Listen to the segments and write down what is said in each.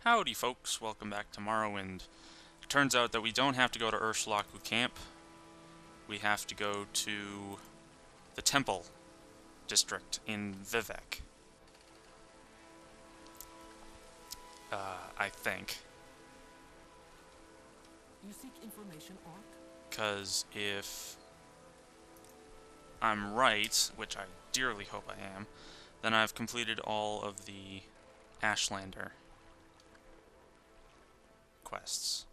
Howdy folks, welcome back to Morrowind. It turns out that we don't have to go to Urshlaku Camp. We have to go to the Temple District in Vivec. I think. You seek information, Orc? Because if I'm right, which I dearly hope I am, then I've completed all of the Ashlander quests.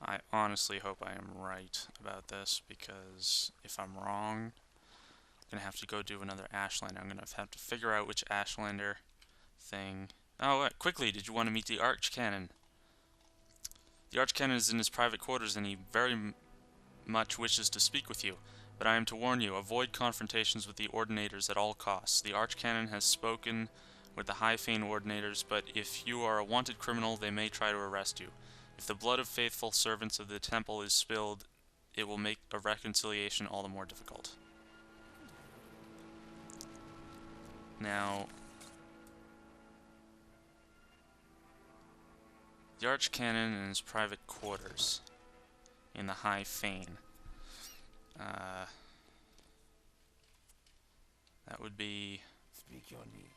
I honestly hope I am right about this, because if I'm wrong, I'm gonna have to go do another Ashlander. I'm gonna have to figure out which Ashlander thing. Oh, quickly, did you want to meet the Archcanon? The Archcanon is in his private quarters and he very much wishes to speak with you. But I am to warn you, avoid confrontations with the Ordinators at all costs. The Archcanon has spoken with the High Fane Ordinators, but if you are a wanted criminal, they may try to arrest you. If the blood of faithful servants of the temple is spilled, it will make a reconciliation all the more difficult. Now, the Archcanon in his private quarters in the High Fane. That would be Speak your needs.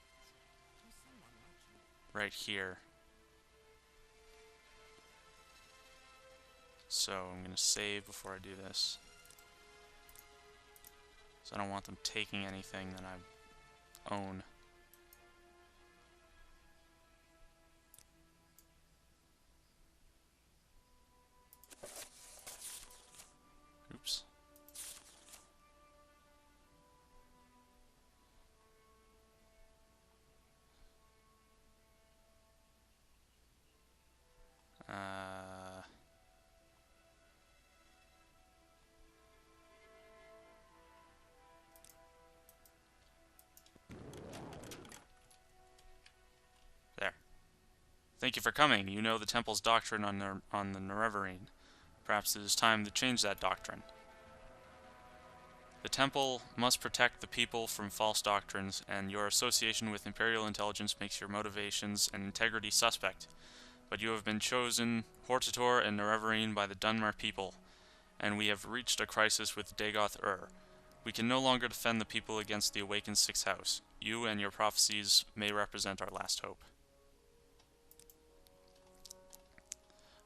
right here. So I'm going to save before I do this. So I don't want them taking anything that I own. Oops. There. Thank you for coming. You know the temple's doctrine on the Nerevarine. Perhaps it is time to change that doctrine. The temple must protect the people from false doctrines, and your association with Imperial intelligence makes your motivations and integrity suspect. But you have been chosen Hortator and Nerevarine by the Dunmer people, and we have reached a crisis with Dagoth-Ur. We can no longer defend the people against the awakened Sixth House. You and your prophecies may represent our last hope.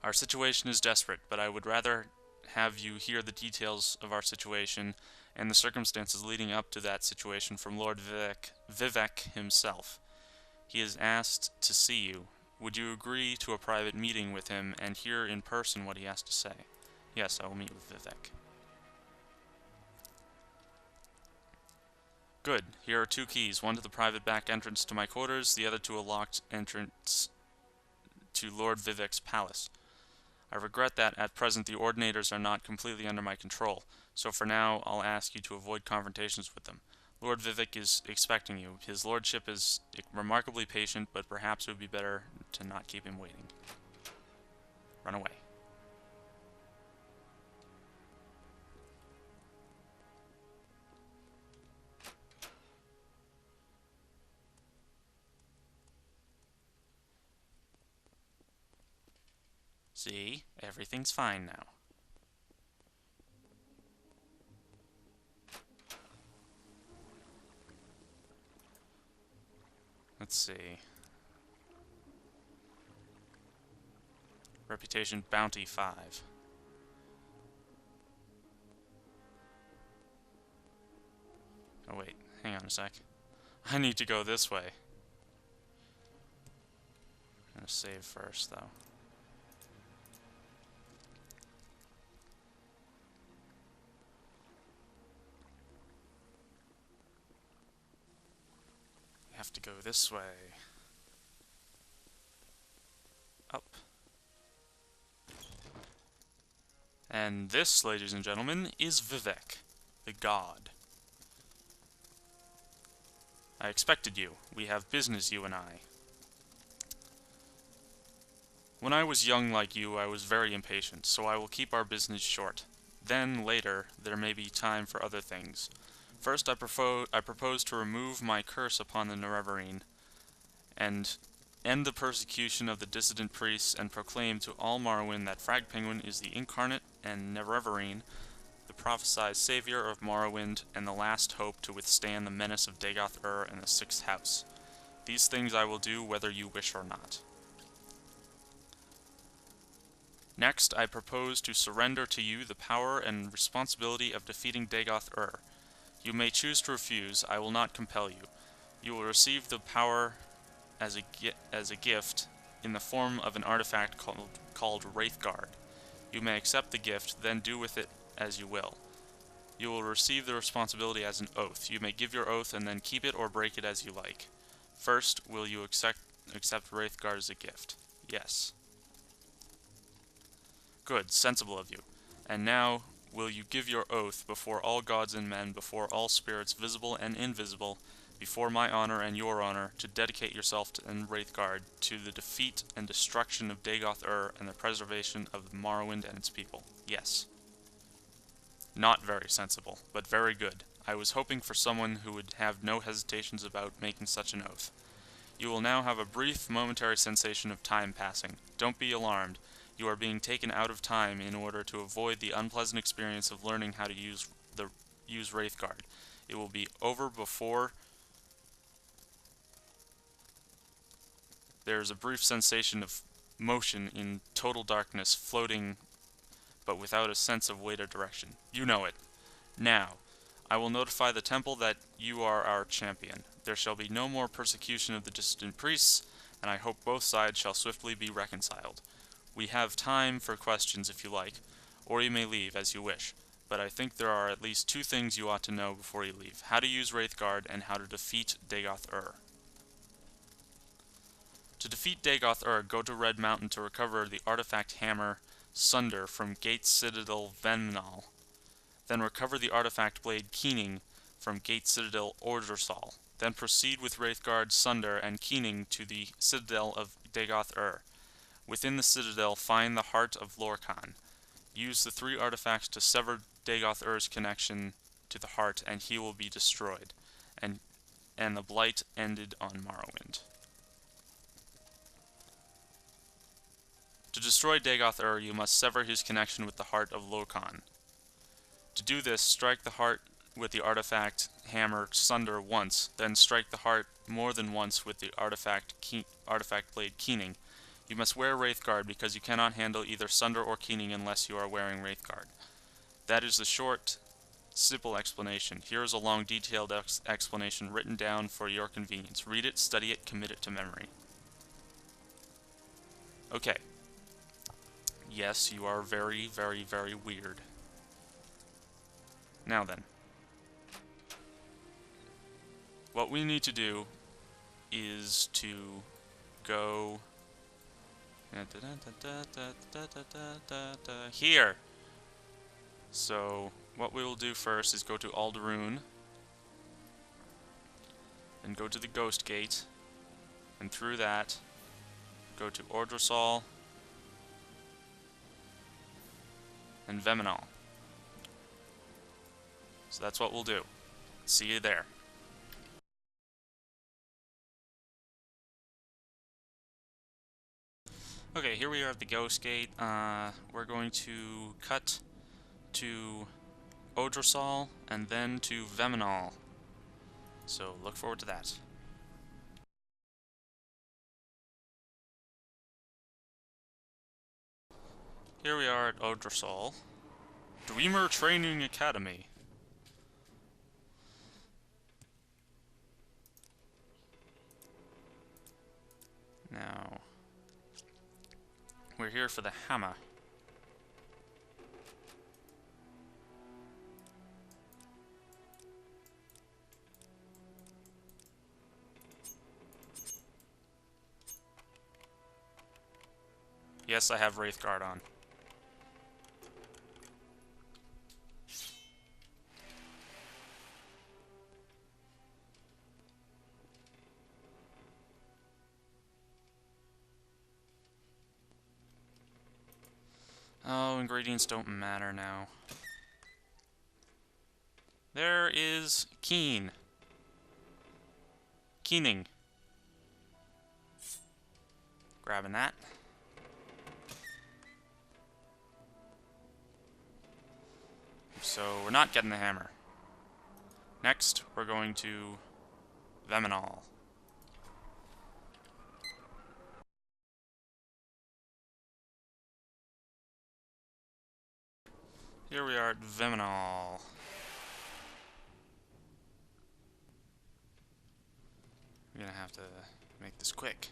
Our situation is desperate, but I would rather have you hear the details of our situation and the circumstances leading up to that situation from Lord Vivec himself. He has asked to see you. Would you agree to a private meeting with him and hear in person what he has to say? Yes, I will meet with Vivec. Good. Here are 2 keys, one to the private back entrance to my quarters, the other to a locked entrance to Lord Vivec's palace. I regret that at present the Ordinators are not completely under my control, so for now I'll ask you to avoid confrontations with them. Lord Vivec is expecting you. His lordship is remarkably patient, but perhaps it would be better to not keep him waiting. Run away. See? Everything's fine now. Let's see. Reputation Bounty 5. Oh wait, hang on a sec. I need to go this way. I'm gonna save first though. Have to go this way. Up. And this, ladies and gentlemen, is Vivec, the god. I expected you. We have business, you and I. When I was young like you, I was very impatient, so I will keep our business short. Then, later, there may be time for other things. First, I propose to remove my curse upon the Nerevarine, and end the persecution of the dissident priests, and proclaim to all Morrowind that FragPenguin is the incarnate and Nerevarine, the prophesied savior of Morrowind, and the last hope to withstand the menace of Dagoth-Ur and the Sixth House. These things I will do whether you wish or not. Next, I propose to surrender to you the power and responsibility of defeating Dagoth-Ur. You may choose to refuse, I will not compel you. You will receive the power as a gift in the form of an artifact called Wraithguard. You may accept the gift, then do with it as you will. You will receive the responsibility as an oath. You may give your oath and then keep it or break it as you like. First, will you accept Wraithguard as a gift? Yes. Good, sensible of you. And now, will you give your oath before all gods and men, before all spirits visible and invisible, before my honor and your honor, to dedicate yourself and Wraithguard to the defeat and destruction of Dagoth-Ur and the preservation of Morrowind and its people? Yes. Not very sensible, but very good. I was hoping for someone who would have no hesitations about making such an oath. You will now have a brief, momentary sensation of time passing. Don't be alarmed. You are being taken out of time in order to avoid the unpleasant experience of learning how to use Wraithguard. It will be over before there is a brief sensation of motion in total darkness, floating but without a sense of weight or direction. You know it. Now, I will notify the temple that you are our champion. There shall be no more persecution of the dissident priests, and I hope both sides shall swiftly be reconciled. We have time for questions if you like, or you may leave as you wish, but I think there are at least two things you ought to know before you leave: how to use Wraithguard and how to defeat Dagoth-Ur. To defeat Dagoth-Ur, go to Red Mountain to recover the artifact hammer Sunder from Gate Citadel Venmal. Then recover the artifact blade Keening from Gate Citadel Ordersal. Then proceed with Wraithguard, Sunder, and Keening to the Citadel of Dagoth-Ur. Within the Citadel, find the Heart of Lorkhan. Use the 3 artifacts to sever Dagoth-Ur's connection to the Heart, and he will be destroyed. And the Blight ended on Morrowind. To destroy Dagoth-Ur, you must sever his connection with the Heart of Lorkhan. To do this, strike the Heart with the artifact hammer Sunder once, then strike the Heart more than once with the artifact blade Keening. You must wear Wraithguard because you cannot handle either Sunder or Keening unless you are wearing Wraithguard. That is the short, simple explanation. Here is a long, detailed explanation written down for your convenience. Read it, study it, commit it to memory. Okay. Yes, you are very, very, very weird. Now then. What we need to do is to go here. So what we will do first is go to Alderun, and go to the Ghost Gate, and through that go to Ordersal and Veminal. So that's what we'll do. See you there. Okay, here we are at the Ghost Gate. We're going to cut to Ordersal and then to Veminal. So look forward to that. Here we are at Ordersal. Dreamer Training Academy. Now, we're here for the hammer. Yes, I have Wraithguard on. Oh, ingredients don't matter now. There is Keening. Grabbing that. So we're not getting the hammer. Next, we're going to Veminol. Here we are at Veminol. We're gonna have to make this quick.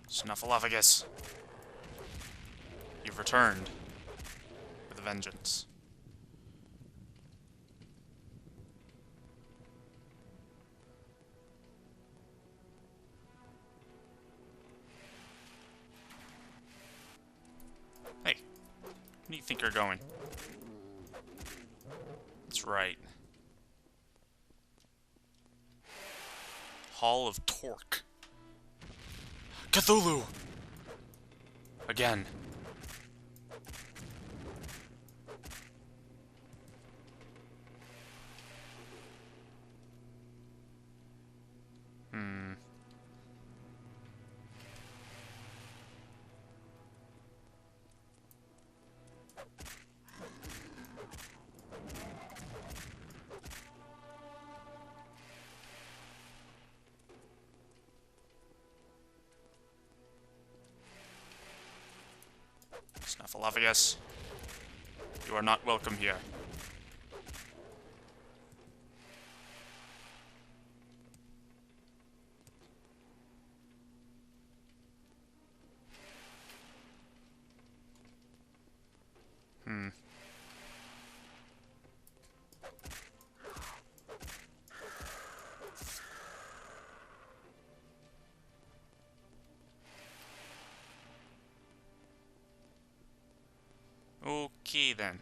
Snuffleupagus. You've returned with a vengeance. Hey, where do you think you're going? That's right. Hall of Torque. Cthulhu! Again. Snuffleupagus, you are not welcome here. Okay then.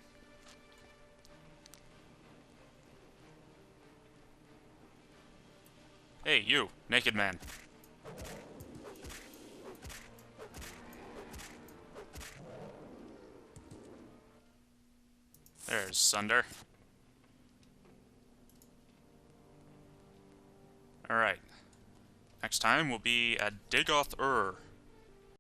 Hey, you, naked man. There's Sunder. Alright. Next time we'll be at Digoth Ur.